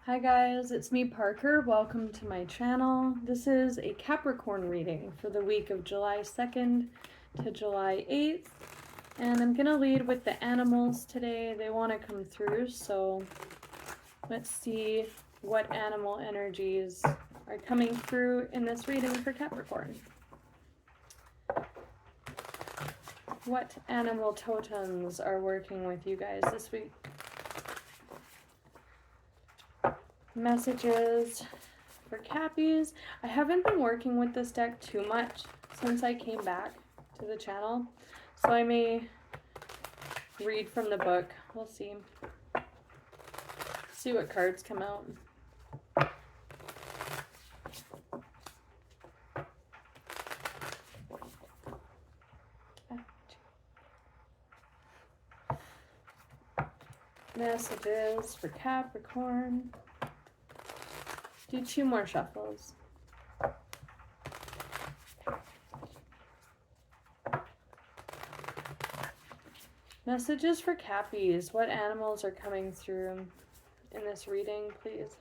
Hi guys, it's me Parker. Welcome to my channel. This is a Capricorn reading for the week of July 2nd to July 8th. And I'm going to lead with the animals today. They want to come through, so let's see what animal energies are coming through in this reading for Capricorn. What animal totems are working with you guys this week? Messages for Cappies. I haven't been working with this deck too much since I came back to the channel, so I may read from the book. We'll see. See what cards come out. Messages for Capricorn. Do 2 more shuffles. Messages for Cappies. What animals are coming through in this reading, please?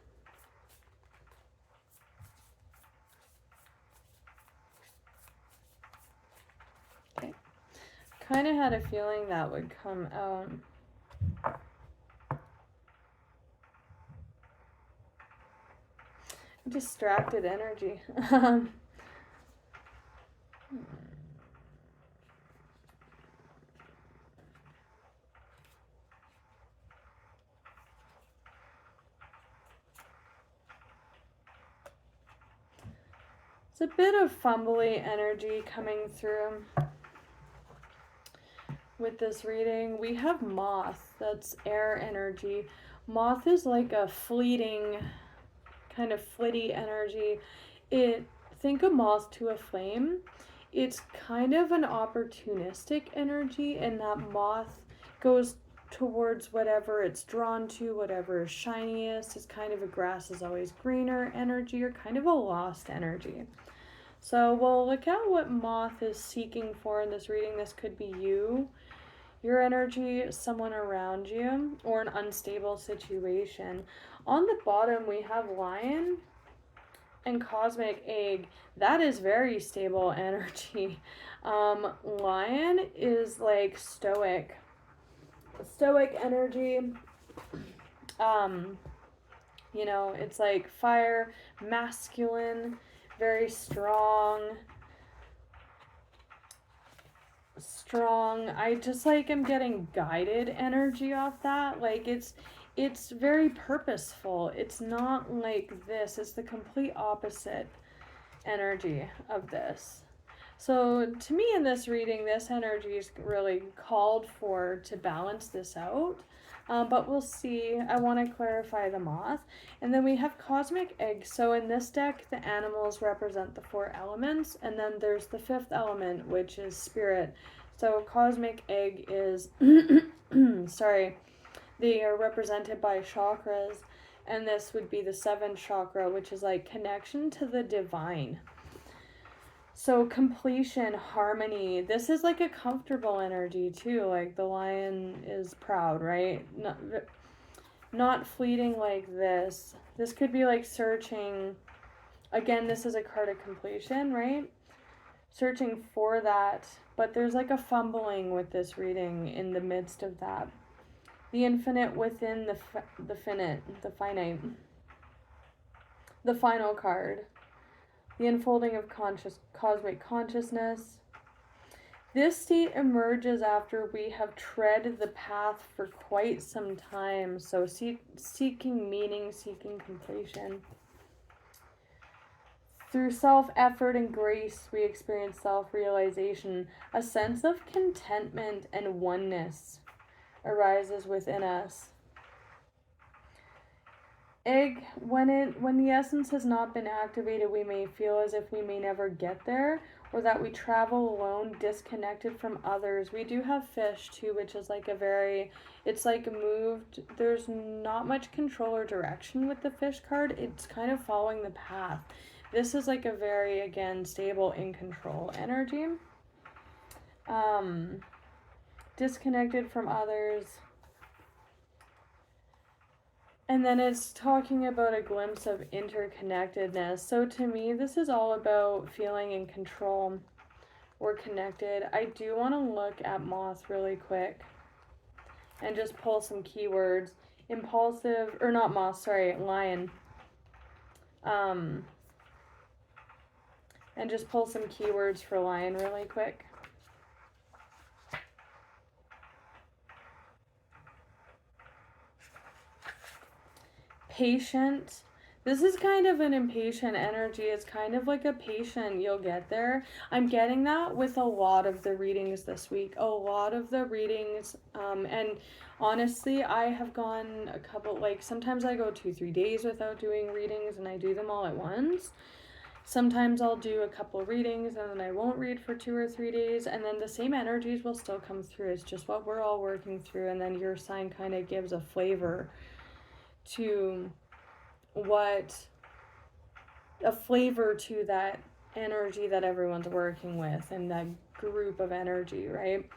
Okay. Kind of had a feeling that would come out. Distracted energy. It's a bit of fumbly energy coming through with this reading. We have Moth. That's air energy. Moth is like a fleeting, kind of flitty energy. Think a moth to a flame. It's kind of an opportunistic energy, and that moth goes towards whatever it's drawn to, whatever is shiniest. It's kind of a grass is always greener energy, or kind of a lost energy. So we'll look at what moth is seeking for in this reading. This could be you, your energy, someone around you, or an unstable situation. On the bottom, we have lion and cosmic egg. That is very stable energy. Lion is like stoic energy. You know, it's like fire, masculine, very strong. I just like am getting guided energy off that. Like it's very purposeful. It's not like this. It's the complete opposite energy of this. So to me in this reading, this energy is really called for to balance this out. But we'll see. I want to clarify the moth. And then we have cosmic egg. So in this deck, the animals represent the 4 elements. And then there's the 5th element, which is spirit. So cosmic egg is, sorry, they are represented by chakras. And this would be the 7th chakra, which is like connection to the divine. So completion, harmony. This is like a comfortable energy too. Like the lion is proud, right? Not fleeting like this. This could be like searching. Again, this is a card of completion, right? Searching for that. But there's like a fumbling with this reading in the midst of that. The infinite within the finite. The final card. The unfolding of cosmic consciousness. This state emerges after we have tread the path for quite some time. So seeking meaning, seeking completion. Through self-effort and grace, we experience self-realization. A sense of contentment and oneness arises within us. Egg, when the essence has not been activated, we may feel as if we may never get there, or that we travel alone, disconnected from others. We do have fish too, which is like it's like moved. There's not much control or direction with the fish card. It's kind of following the path. This is like a very, again, stable, in control energy. Disconnected from others. And then it's talking about a glimpse of interconnectedness. So to me, this is all about feeling in control or connected. I do want to look at moth really quick and just pull some keywords. Impulsive, or not moth, sorry, lion. And just pull some keywords for lion really quick. Patient. This is kind of an impatient energy. It's kind of like a patient, you'll get there. I'm getting that with a lot of the readings this week. A lot of the readings, and honestly, I have gone a couple, like sometimes I go 2-3 days without doing readings and I do them all at once. Sometimes I'll do a couple readings and then I won't read for 2 or 3 days, and then the same energies will still come through. It's just what we're all working through, and then your sign kind of gives a flavor to that energy that everyone's working with and that group of energy, right?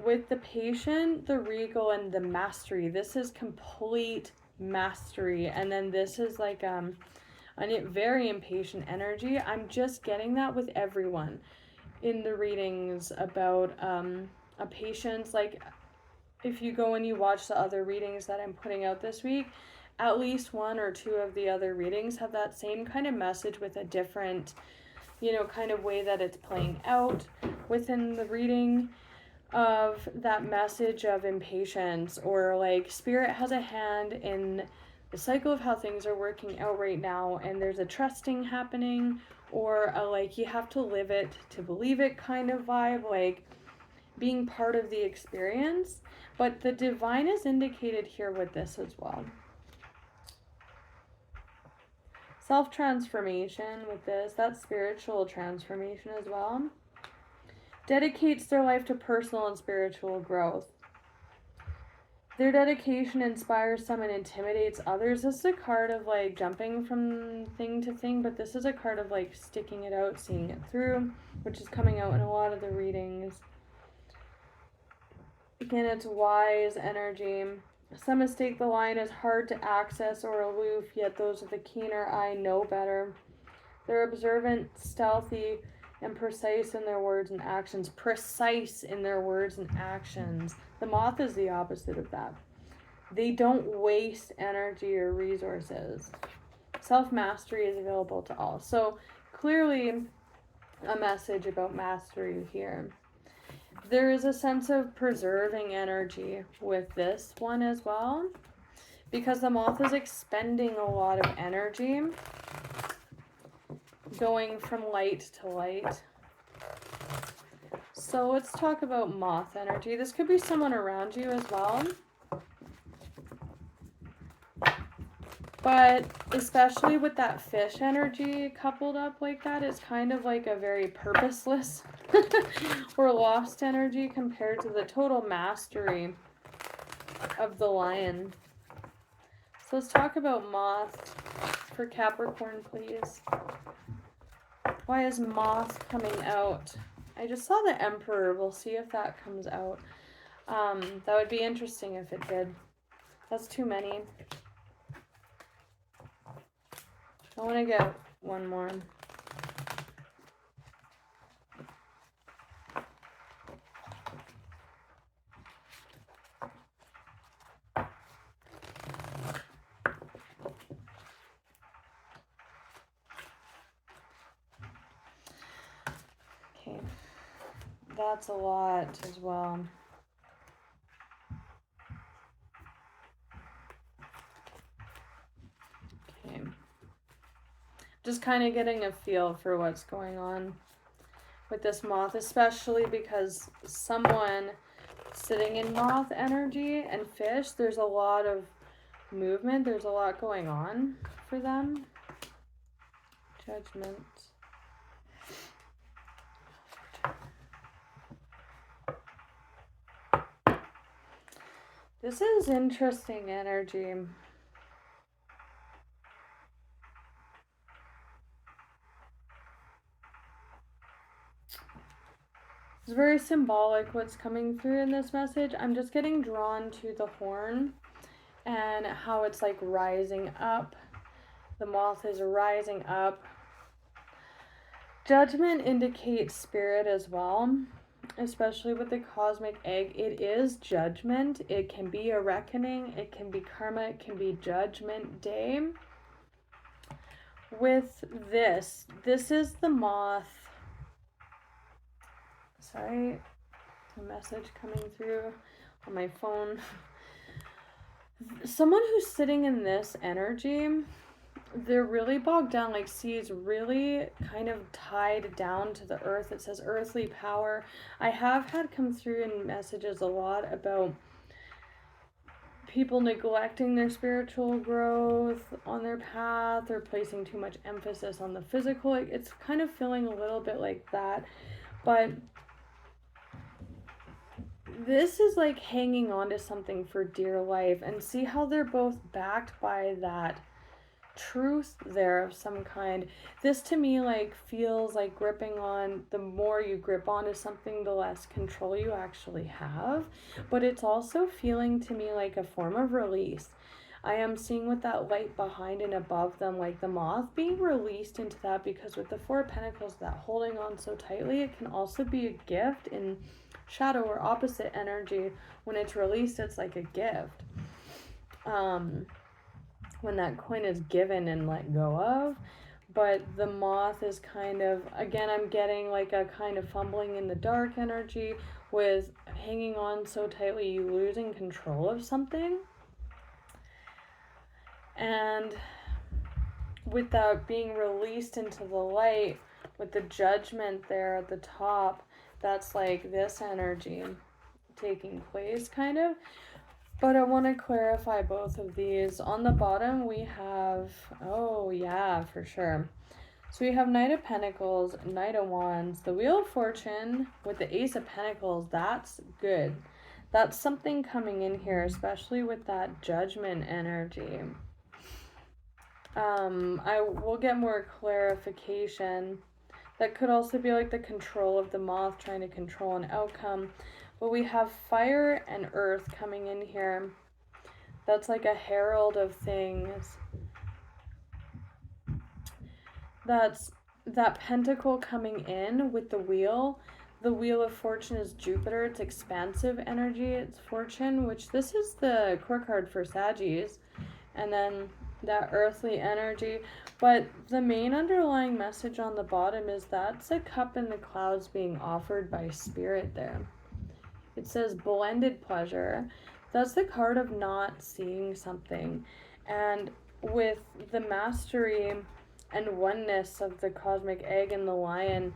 With the patient, the regal, and the mastery, this is complete mastery. And then this is like a very impatient energy. I'm just getting that with everyone in the readings about a patience. Like if you go and you watch the other readings that I'm putting out this week, at least 1 or 2 of the other readings have that same kind of message with a different, kind of way that it's playing out within the reading, of that message of impatience, or like spirit has a hand in the cycle of how things are working out right now, and there's a trusting happening, or a like you have to live it to believe it kind of vibe, like being part of the experience. But the divine is indicated here with this as well. Self-transformation with this, that's spiritual transformation as well. Dedicates their life to personal and spiritual growth. Their dedication inspires some and intimidates others. This is a card of like jumping from thing to thing, but this is a card of like sticking it out, seeing it through, which is coming out in a lot of the readings. Again, it's wise energy. Some mistake the lion as hard to access or aloof, yet those with a keener eye know better. They're observant, stealthy, and precise in their words and actions. Precise in their words and actions. The moth is the opposite of that. They don't waste energy or resources. Self-mastery is available to all. So clearly a message about mastery here. There is a sense of preserving energy with this one as well, because the moth is expending a lot of energy, going from light to light. So let's talk about moth energy. This could be someone around you as well. But especially with that fish energy coupled up like that, it's kind of like a very purposeless or lost energy compared to the total mastery of the lion. So let's talk about moth for Capricorn, please. Why is moth coming out? I just saw the Emperor. We'll see if that comes out. That would be interesting if it did. That's too many. I want to get one more. Okay, that's a lot as well. Okay. Just kind of getting a feel for what's going on with this moth, especially because someone sitting in moth energy and fish, there's a lot of movement, there's a lot going on for them. Judgment. This is interesting energy. It's very symbolic what's coming through in this message. I'm just getting drawn to the horn and how it's like rising up. The moth is rising up. Judgment indicates spirit as well, especially with the cosmic egg. It is judgment. It can be a reckoning. It can be karma. It can be judgment day. With this is the moth. Sorry, a message coming through on my phone. Someone who's sitting in this energy, they're really bogged down, like seas really kind of tied down to the earth. It says earthly power. I have had come through in messages a lot about people neglecting their spiritual growth on their path or placing too much emphasis on the physical. It's kind of feeling a little bit like that. But this is like hanging on to something for dear life, and see how they're both backed by that truth there of some kind. This to me like feels like gripping on, the more you grip onto something, the less control you actually have. But it's also feeling to me like a form of release. I am seeing with that light behind and above them, like the moth being released into that, because with the Four of Pentacles, that holding on so tightly, it can also be a gift in shadow or opposite energy. When it's released, it's like a gift. When that coin is given and let go of. But the moth is kind of, again, I'm getting like a kind of fumbling in the dark energy with hanging on so tightly, you losing control of something. And with that being released into the light, with the judgment there at the top, that's like this energy taking place kind of. But I want to clarify both of these. On the bottom we have, oh yeah, for sure. So we have Knight of Pentacles, Knight of Wands, the Wheel of Fortune with the Ace of Pentacles. That's good. That's something coming in here, especially with that judgment energy. I will get more clarification. That could also be like the control of the moth, trying to control an outcome. But we have fire and earth coming in here. That's like a herald of things. That's that pentacle coming in with the wheel. The Wheel of Fortune is Jupiter. It's expansive energy. It's fortune, which this is the core card for Saggies. And then that earthly energy. But the main underlying message on the bottom is that's a cup in the clouds being offered by spirit there. It says blended pleasure. That's the card of not seeing something. And with the mastery and oneness of the cosmic egg and the lion,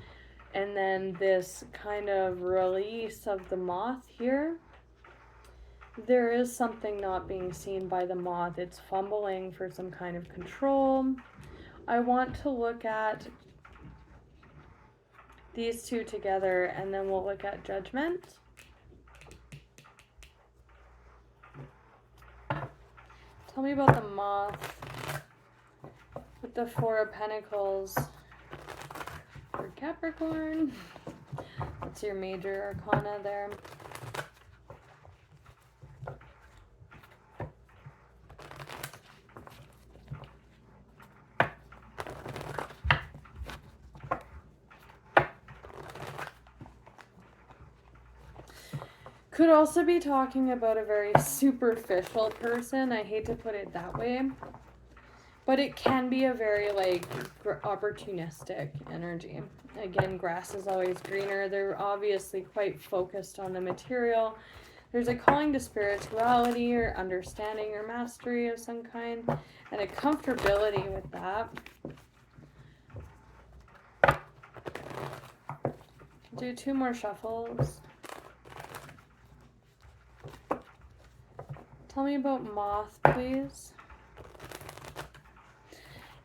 and then this kind of release of the moth here, there is something not being seen by the moth. It's fumbling for some kind of control. I want to look at these two together, and then we'll look at judgment. Tell me about the moth with the Four of Pentacles for Capricorn. That's your major arcana there. Could also be talking about a very superficial person. I hate to put it that way. But it can be a very like opportunistic energy. Again, grass is always greener. They're obviously quite focused on the material. There's a calling to spirituality or understanding or mastery of some kind, and a comfortability with that. Do two more shuffles. Tell me about moth, please.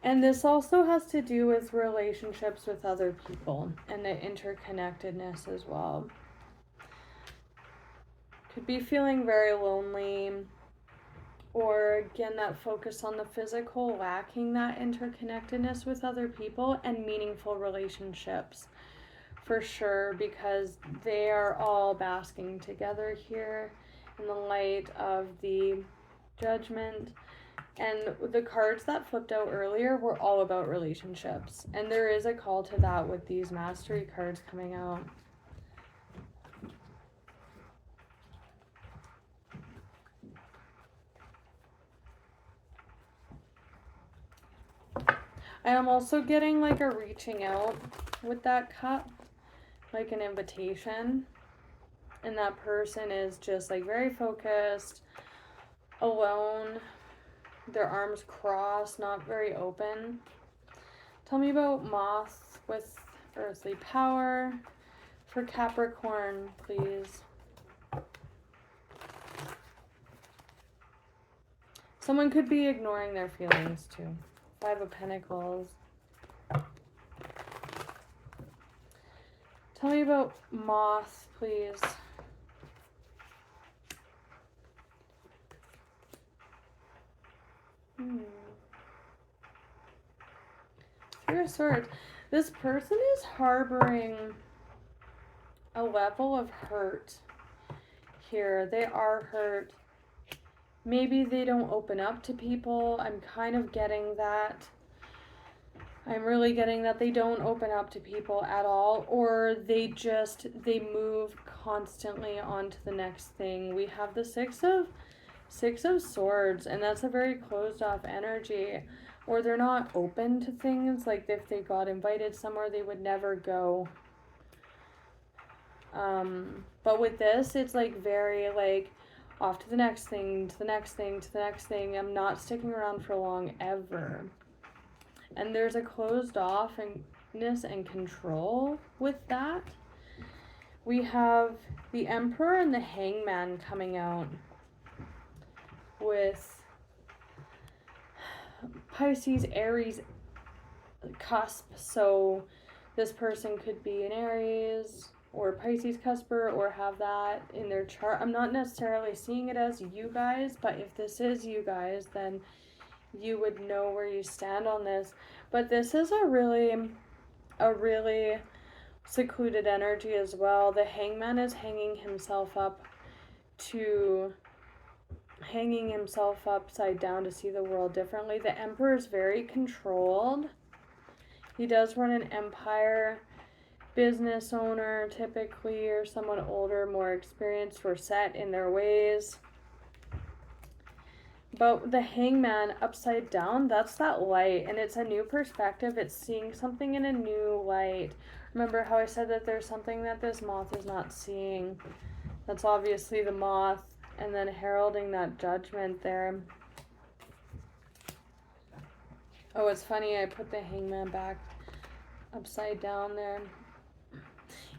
And this also has to do with relationships with other people and the interconnectedness as well. Could be feeling very lonely, or again, that focus on the physical, lacking that interconnectedness with other people and meaningful relationships for sure, because they are all basking together here in the light of the Judgment. And the cards that flipped out earlier were all about relationships. And there is a call to that with these Mastery cards coming out. I am also getting like a reaching out with that cup, like an invitation. And that person is just like very focused, alone, their arms crossed, not very open. Tell me about Moth with earthly power for Capricorn, please. Someone could be ignoring their feelings too. 5 of Pentacles. Tell me about Moth, please. Three of Swords. This person is harboring a level of hurt here. They are hurt. Maybe they don't open up to people. I'm kind of getting that. I'm really getting that they don't open up to people at all, or they move constantly on to the next thing. We have the Six of Swords, and that's a very closed off energy, or they're not open to things. Like if they got invited somewhere, they would never go. But with this, it's like very like off to the next thing, to the next thing, to the next thing. I'm not sticking around for long ever. And there's a closed offness and control with that. We have the Emperor and the Hangman coming out with Pisces, Aries cusp. So this person could be an Aries or Pisces cusper or have that in their chart. I'm not necessarily seeing it as you guys, but if this is you guys, then you would know where you stand on this. But this is a really secluded energy as well. The Hangman is hanging himself upside down to see the world differently. The Emperor is very controlled. He does run an empire, business owner typically, or someone older, more experienced, or set in their ways. But the Hangman upside down, that's that light, and it's a new perspective. It's seeing something in a new light. Remember how I said that there's something that this moth is not seeing? That's obviously the moth, and then heralding that judgment there. Oh, it's funny, I put the Hangman back upside down there.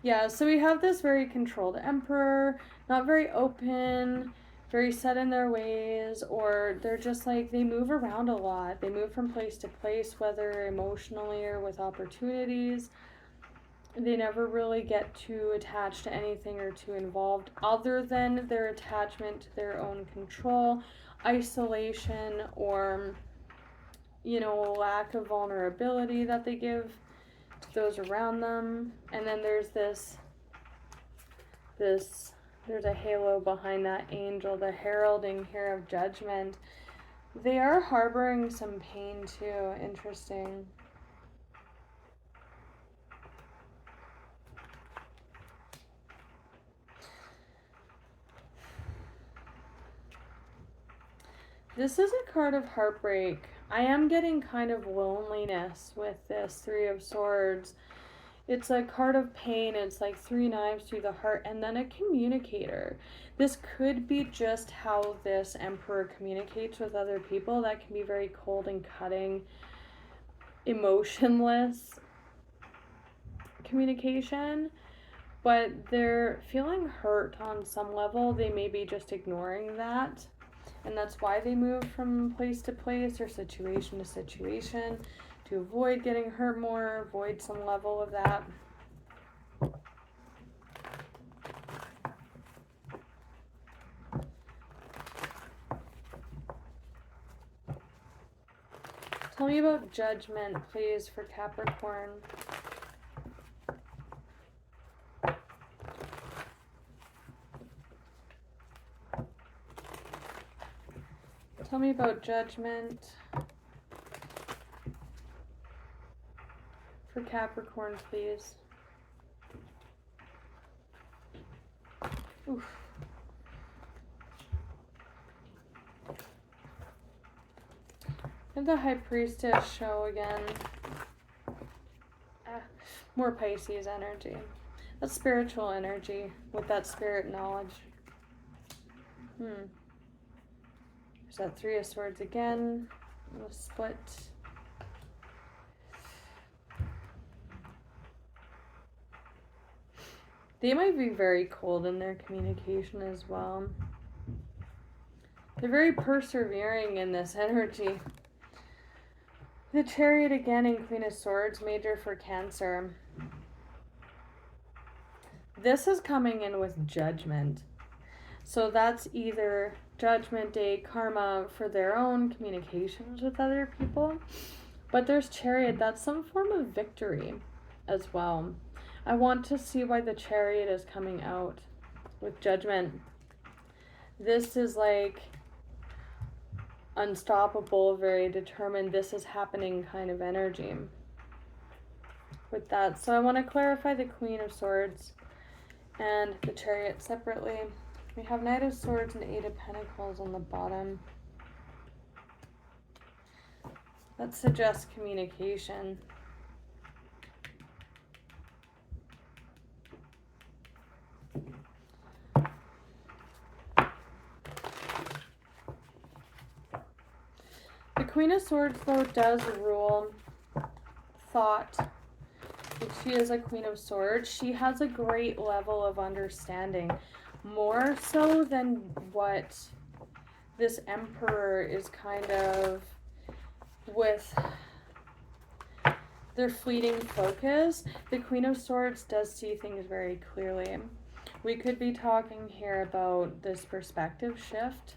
Yeah, so we have this very controlled Emperor, not very open, very set in their ways, or they're just like, they move around a lot. They move from place to place, whether emotionally or with opportunities. They never really get too attached to anything or too involved other than their attachment to their own control, isolation, or, you know, lack of vulnerability that they give to those around them. And then there's there's a halo behind that angel, the heralding here of judgment. They are harboring some pain too. Interesting. This is a card of heartbreak. I am getting kind of loneliness with this Three of Swords. It's a card of pain. It's like 3 knives through the heart, and then a communicator. This could be just how this Emperor communicates with other people. That can be very cold and cutting, emotionless communication. But they're feeling hurt on some level. They may be just ignoring that. And that's why they move from place to place or situation to situation, to avoid getting hurt more, avoid some level of that. Tell me about judgment, please, for Capricorn. Tell me about Judgment for Capricorn, please. Oof. And the High Priestess show again. More Pisces energy. That's spiritual energy with that spirit knowledge. There's that Three of Swords again. We'll split. They might be very cold in their communication as well. They're very persevering in this energy. The Chariot again and Queen of Swords, major for Cancer. This is coming in with Judgment. So that's either Judgment Day, karma for their own communications with other people. But there's Chariot, that's some form of victory as well. I want to see why the Chariot is coming out with Judgment. This is like unstoppable, very determined, this is happening kind of energy with that. So I want to clarify the Queen of Swords and the Chariot separately. We have Knight of Swords and Eight of Pentacles on the bottom. That suggests communication. The Queen of Swords, though, does rule thought. If she is a Queen of Swords, she has a great level of understanding. More so than what this Emperor is kind of with their fleeting focus. The Queen of Swords does see things very clearly. We could be talking here about this perspective shift.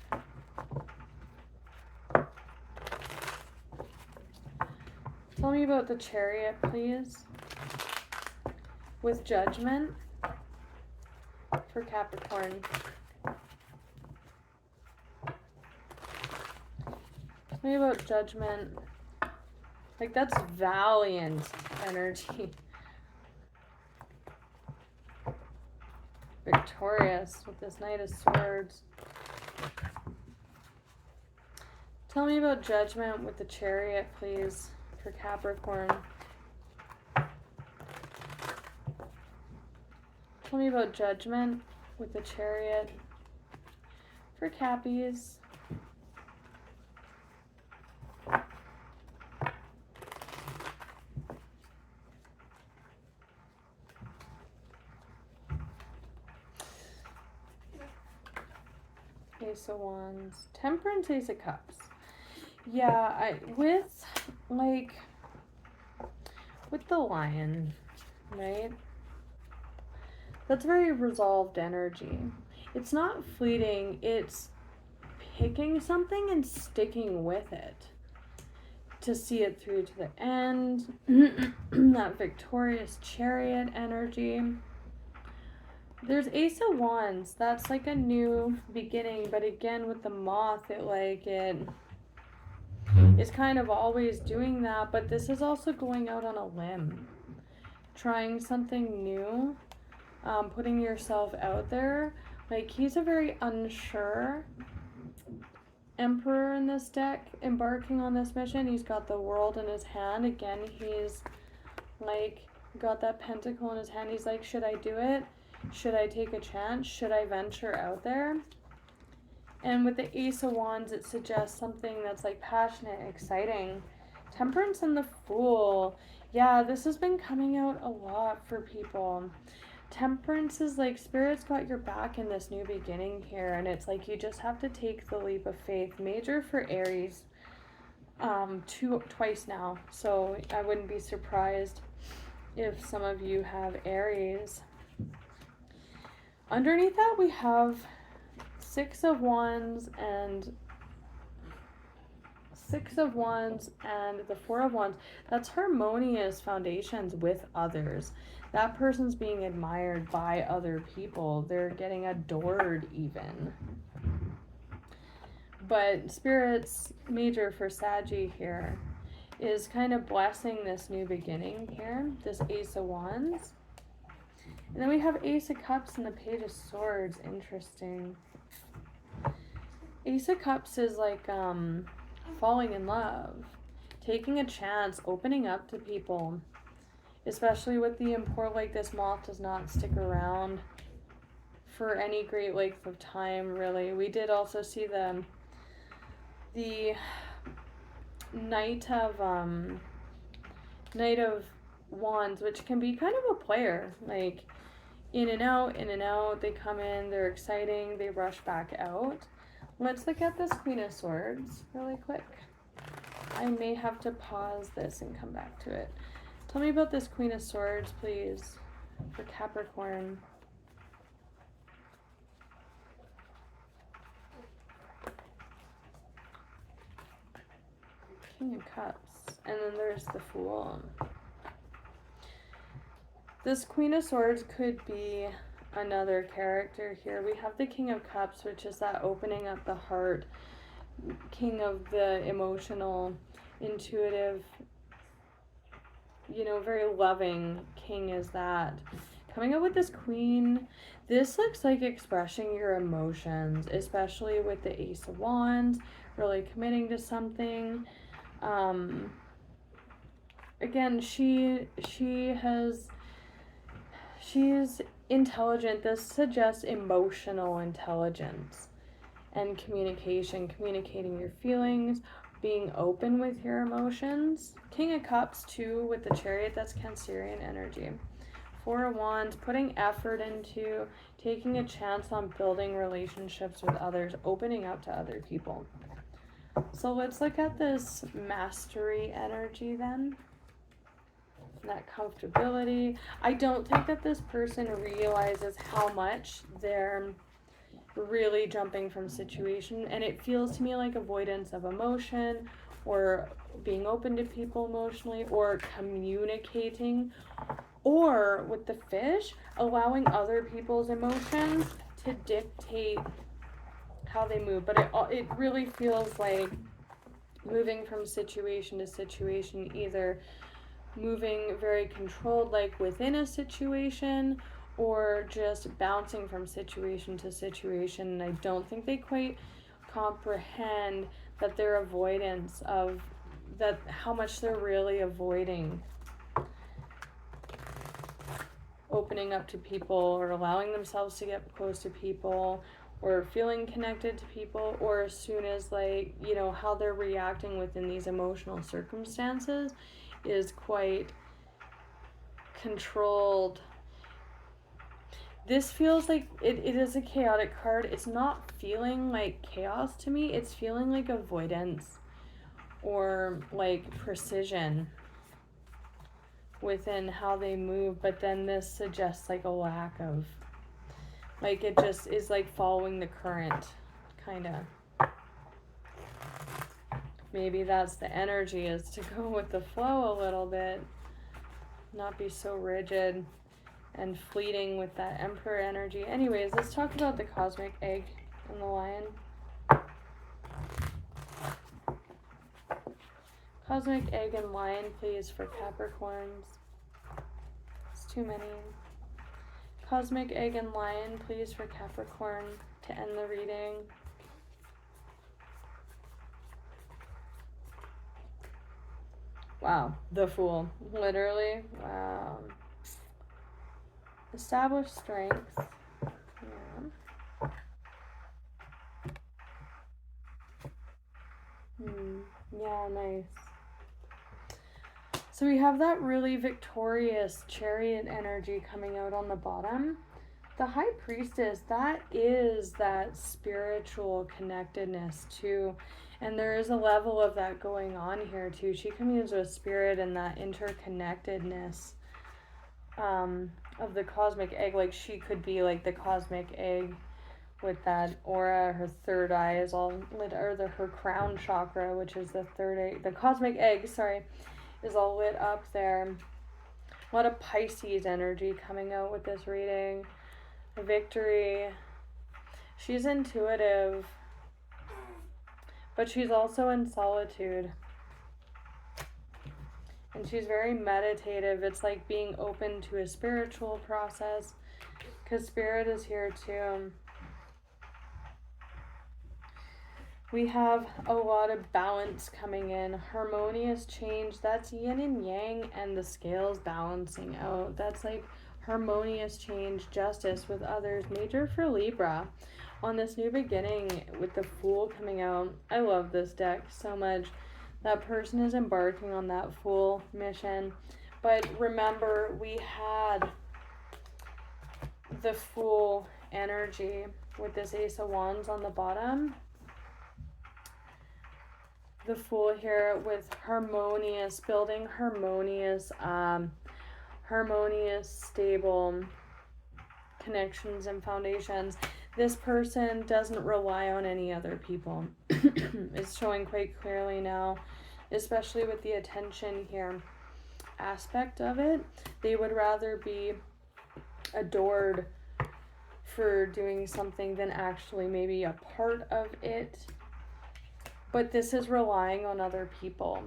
Tell me about the Chariot, please, with Judgment for Capricorn. Tell me about Judgment. Like, that's valiant energy. Victorious with this Knight of Swords. Tell me about Judgment with the Chariot, please, for Capricorn. Tell me about Judgment with the Chariot for Cappies. Ace of Wands, Temperance, Ace of Cups. Yeah, with the Lion, right? That's very resolved energy. It's not fleeting, it's picking something and sticking with it to see it through to the end. That victorious Chariot energy. There's Ace of Wands. That's like a new beginning, but again with the Moth, it is kind of always doing that, but this is also going out on a limb, trying something new, putting yourself out there. Like, he's a very unsure Emperor in this deck, embarking on this mission. He's got the World in his hand. Again, he's like got that Pentacle in his hand. He's like, should I do it? Should I take a chance? Should I venture out there? And with the Ace of Wands, it suggests something that's like passionate, exciting. Temperance and the Fool. Yeah, this has been coming out a lot for people. Temperance is like, Spirit's got your back in this new beginning here, and it's like you just have to take the leap of faith. Major for Aries, twice now, so I wouldn't be surprised if some of you have Aries. Underneath that, we have Six of Wands and the Four of Wands. That's harmonious foundations with others. That person's being admired by other people. They're getting adored even. But Spirit's major for Saggy here is kind of blessing this new beginning here, this Ace of Wands. And then we have Ace of Cups and the Page of Swords. Interesting. Ace of Cups is like falling in love, taking a chance, opening up to people, especially with the import, like this moth does not stick around for any great length of time, really. We did also see the Knight of Wands, which can be kind of a player, like in and out, they come in, they're exciting, they rush back out. Let's look at this Queen of Swords really quick. I may have to pause this and come back to it. Tell me about this Queen of Swords, please, for Capricorn. King of Cups. And then there's the Fool. This Queen of Swords could be another character here. We have the King of Cups, which is that opening up the heart, king of the emotional, intuitive, you know, very loving king is that. Coming up with this Queen, this looks like expressing your emotions, especially with the Ace of Wands, really committing to something. Again, she's intelligent. This suggests emotional intelligence and communication, communicating your feelings, being open with your emotions. King of Cups too with the Chariot, that's Cancerian energy. Four of Wands, putting effort into taking a chance on building relationships with others, opening up to other people. So let's look at this mastery energy then. That comfortability. I don't think that this person realizes how much they're really jumping from situation, and it feels to me like avoidance of emotion, or being open to people emotionally, or communicating, or with the Fish, allowing other people's emotions to dictate how they move. But it really feels like moving from situation to situation, either moving very controlled, like within a situation, or just bouncing from situation to situation. And I don't think they quite comprehend that their avoidance of that, how much they're really avoiding opening up to people, or allowing themselves to get close to people, or feeling connected to people, or as soon as, like, you know, how they're reacting within these emotional circumstances is quite controlled. This feels like it is a chaotic card. It's not feeling like chaos to me. It's feeling like avoidance or like precision within how they move. But then this suggests like a lack of, like, it just is like following the current, kind of. Maybe that's the energy, is to go with the flow a little bit, not be so rigid and fleeting with that Emperor energy. Anyways, let's talk about the Cosmic Egg and the Lion. Cosmic Egg and Lion, please, for Capricorns. It's too many. Cosmic Egg and Lion, please, for Capricorn to end the reading. Wow, the Fool. Literally, wow. Establish strength. Yeah. Yeah, nice. So we have that really victorious Chariot energy coming out on the bottom. The High Priestess, that is that spiritual connectedness too. And there is a level of that going on here too. She communes with spirit and that interconnectedness of the Cosmic Egg. Like, she could be like the Cosmic Egg with that aura. Her third eye is all lit, or her crown chakra, which is the third eye, the Cosmic Egg, sorry, is all lit up there. A lot of Pisces energy coming out with this reading. Victory. She's intuitive. but she's also in solitude. And she's very meditative. It's like being open to a spiritual process, because spirit is here too. We have a lot of balance coming in, harmonious change. That's yin and yang, and the scales balancing out. That's like harmonious change, justice with others. Major for Libra on this new beginning with the Fool coming out. I love this deck so much. That person is embarking on that Fool mission. But remember, we had the Fool energy with this Ace of Wands on the bottom. The Fool here with harmonious, building harmonious, stable connections and foundations. This person doesn't rely on any other people. It's showing quite clearly now, especially with the attention here aspect of it. They would rather be adored for doing something than actually maybe a part of it. But this is relying on other people,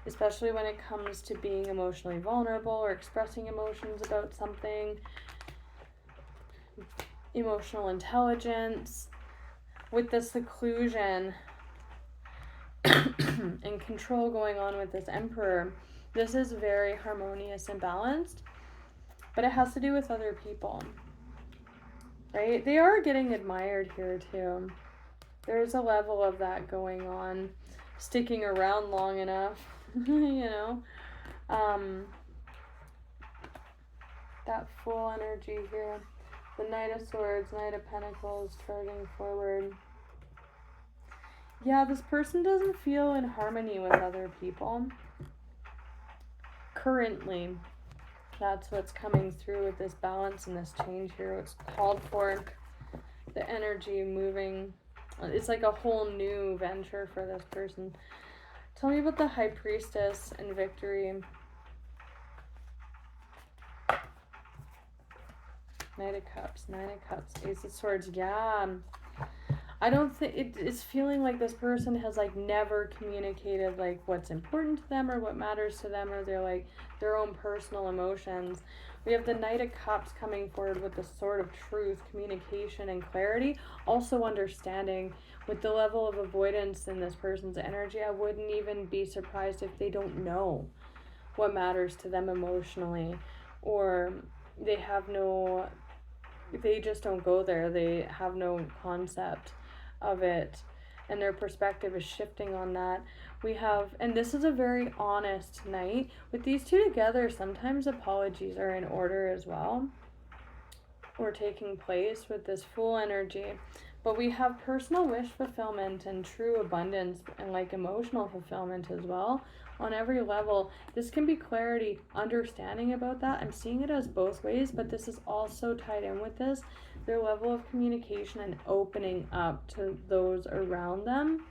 especially when it comes to being emotionally vulnerable or expressing emotions about something. Emotional intelligence. With the seclusion and control going on with this Emperor, this is very harmonious and balanced, but it has to do with other people, right? They are getting admired here too. There's a level of that going on, sticking around long enough, you know. That Full energy here. The Knight of Swords, Knight of Pentacles, charging forward. Yeah, this person doesn't feel in harmony with other people. Currently, that's what's coming through with this balance and this change here. It's called for the energy moving. It's like a whole new venture for this person. Tell me about the High Priestess and victory. Knight of Cups, Nine of Cups, Ace of Swords. Yeah. I don't think it's feeling like this person has like never communicated like what's important to them or what matters to them, or they're like their own personal emotions. We have the Knight of Cups coming forward with the Sword of Truth, communication and clarity, also understanding. With the level of avoidance in this person's energy, I wouldn't even be surprised if they don't know what matters to them emotionally, or they just don't go there. They have no concept of it, and their perspective is shifting on that. We have, and this is a very honest Knight. With these two together, sometimes apologies are in order as well, or taking place with this Fool energy. But we have personal wish fulfillment and true abundance and like emotional fulfillment as well on every level. This can be clarity, understanding about that. I'm seeing it as both ways, but this is also tied in with this, their level of communication and opening up to those around them.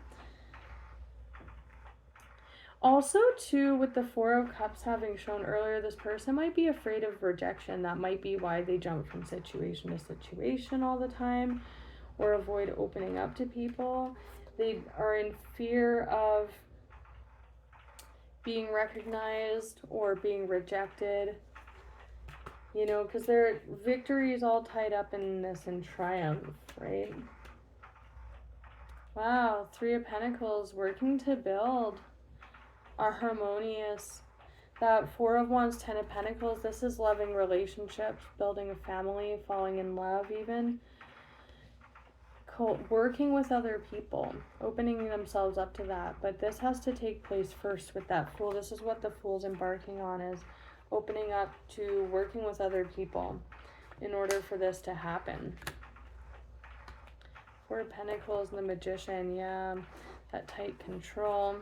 Also, too, with the Four of Cups having shown earlier, this person might be afraid of rejection. That might be why they jump from situation to situation all the time, or avoid opening up to people. They are in fear of being recognized or being rejected, you know, because their victory is all tied up in this and triumph, right? Wow, Three of Pentacles, working to build, are harmonious. That Four of Wands, Ten of Pentacles, this is loving relationships, building a family, falling in love even. Working with other people, opening themselves up to that. But this has to take place first with that Fool. This is what the Fool's embarking on, is opening up to working with other people in order for this to happen. Four of Pentacles and the Magician, yeah, that tight control.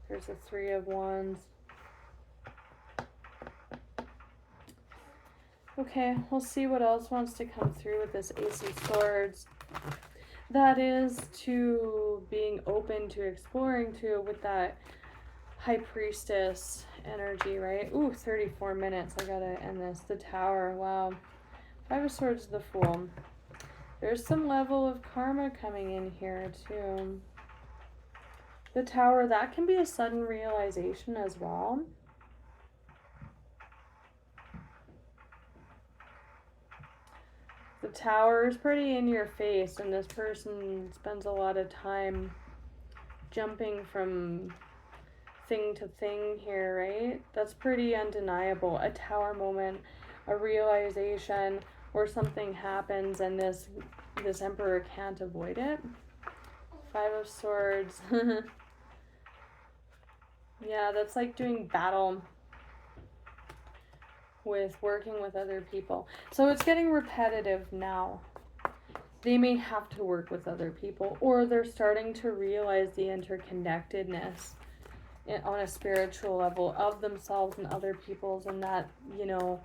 There's the Three of Wands. Okay, we'll see what else wants to come through with this Ace of Swords. That is to being open to exploring too with that High Priestess energy, right? Ooh, 34 minutes. I gotta end this. The Tower. Wow. Five of Swords, the Fool. There's some level of karma coming in here too. The Tower, that can be a sudden realization as well. The Tower is pretty in your face, and this person spends a lot of time jumping from thing to thing here, right? That's pretty undeniable. A Tower moment, a realization where something happens and this Emperor can't avoid it. 5 of Swords. Yeah, that's like doing battle with working with other people. So it's getting repetitive now. They may have to work with other people, or they're starting to realize the interconnectedness on a spiritual level of themselves and other people's, and that, you know,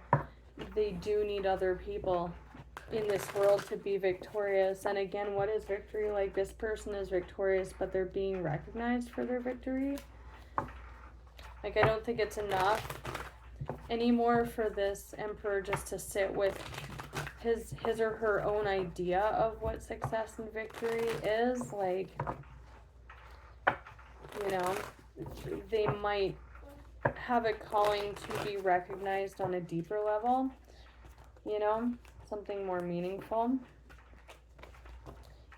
they do need other people in this world to be victorious. And again, what is victory? Like, this person is victorious, but they're being recognized for their victory. Like, I don't think it's enough anymore for this Emperor just to sit with his or her own idea of what success and victory is. Like, you know, they might have a calling to be recognized on a deeper level, you know, something more meaningful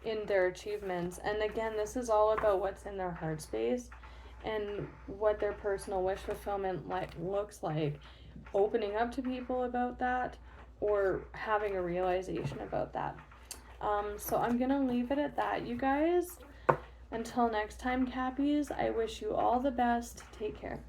in their achievements. And again, this is all about what's in their heart space and what their personal wish fulfillment looks like. Opening up to people about that, or having a realization about that. So I'm gonna leave it at that, you guys. Until next time, Cappies, I wish you all the best. Take care.